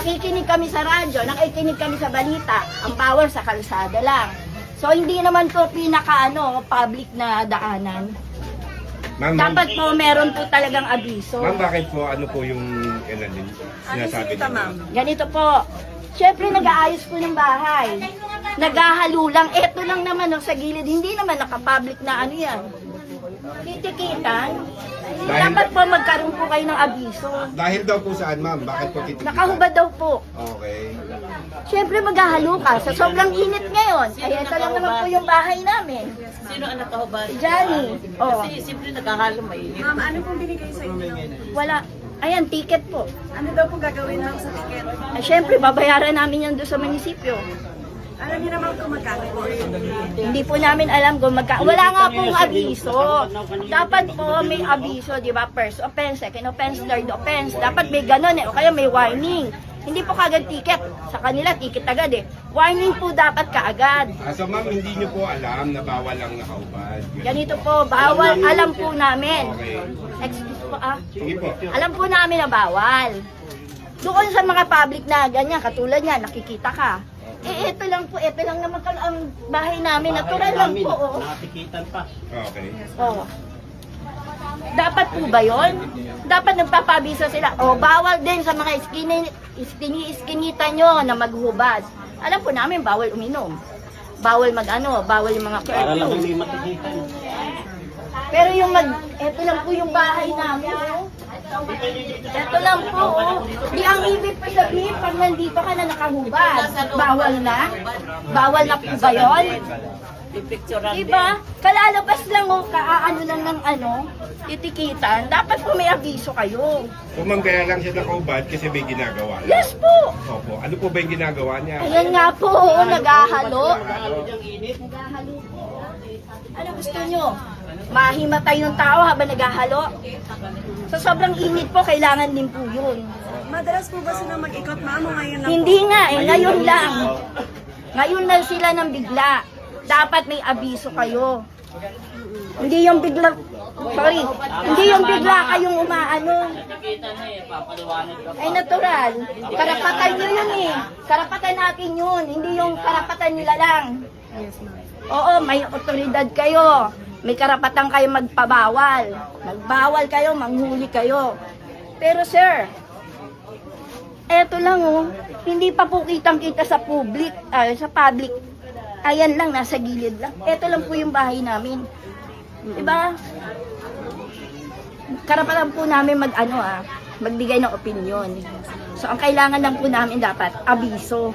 nakikinig kami sa radyo, nakikinig kami sa balita, ang bawal sa kalsada lang. So hindi naman po public na daanan. Ma'am, Dapat po meron po talagang abiso. ma'am, bakit po ano po yung sinasabi niyo? Ganito po. Siyempre nag-aayos po ng bahay. Naghahalo lang. Eto lang naman sa gilid. Hindi naman nakapublic na ano yan. Titikitan. Dapat po magkaroon po kayo ng abiso. Dahil daw po saan, ma'am? Bakit po titikitan? Nakahubad daw po. Okay. Siyempre maghahalo ka. Sa sobrang init ngayon. Ay ito lang naman po yung bahay namin. Sino ang nakahubad? Si Johnny. Oh. Kasi simple nagkahalo mainit. Ma'am, ano pong binigay sa inyo? Wala. Ayan, ticket po. Ano daw po gagawin lang sa ticket? Ay, siyempre, babayaran namin yan doon sa munisipyo. Alam niyo naman kung magkano po yun. Hindi po namin alam kung wala nga pong abiso. Dapat po may abiso, di ba? First offense, second offense, third offense. Dapat may ganun O kaya may warning. Hindi po kagad ticket. Sa kanila, ticket agad Warning po dapat kaagad. So ma'am, hindi niyo po alam na bawal ang nakaubad. Ganito po, bawal. Alam po namin. Okay. Excuse po Sige po. Alam po namin na bawal. Doon sa mga public na ganyan, katulad niya, nakikita ka. Ito lang naman ang bahay namin. Natural lang po. Nakatikitan pa. Okay. Oh. Dapat po ba yun? Dapat nagpapabisa sila. Bawal din sa mga iskinita nyo na maghubad. Alam po namin, bawal uminom. Bawal bawal yung mga Para lang curfew. hindi matikitan. Pero ito lang po yung bahay namin. Ito lang po. Di ang ibig pa sabihin, pag nandito ka na nakahubad, bawal na? Bawal na po ba yun? Pipicturean Diba? Kalalabas lang kaano lang ng titikitan. Dapat po may abiso kayo. So ma'am, kaya lang siya nakaubad kasi may ginagawa. Yes po! Opo. Ano po ba yung ginagawa niya? Ayan nga po, naghahalo. Halo diyang init. Naghahalo po. Ano gusto nyo? Mahimatay yung tao habang naghahalo? Sa sobrang init po, kailangan din po yun. Madalas po ba sila mag-ikot, ma'am, o ngayon lang Hindi po? nga ngayon lang. Ngayon lang sila ng bigla. Dapat may abiso kayo. Hindi yung bigla, hindi yung bigla kayong umaano. Nakikita na papaliwanag ka. Ay natural. Karapatan nyo yun Karapatan natin yun. Hindi yung karapatan nila lang. Oo, may otoridad kayo. May karapatan kayo magpabawal. Magbawal kayo, manghuli kayo. Pero sir, eto lang hindi pa po kitang-kita sa public. Ayan lang, nasa gilid lang. Eto lang po yung bahay namin. Diba? Karapatan po namin magbigay ng opinion. So, ang kailangan lang po namin dapat, abiso.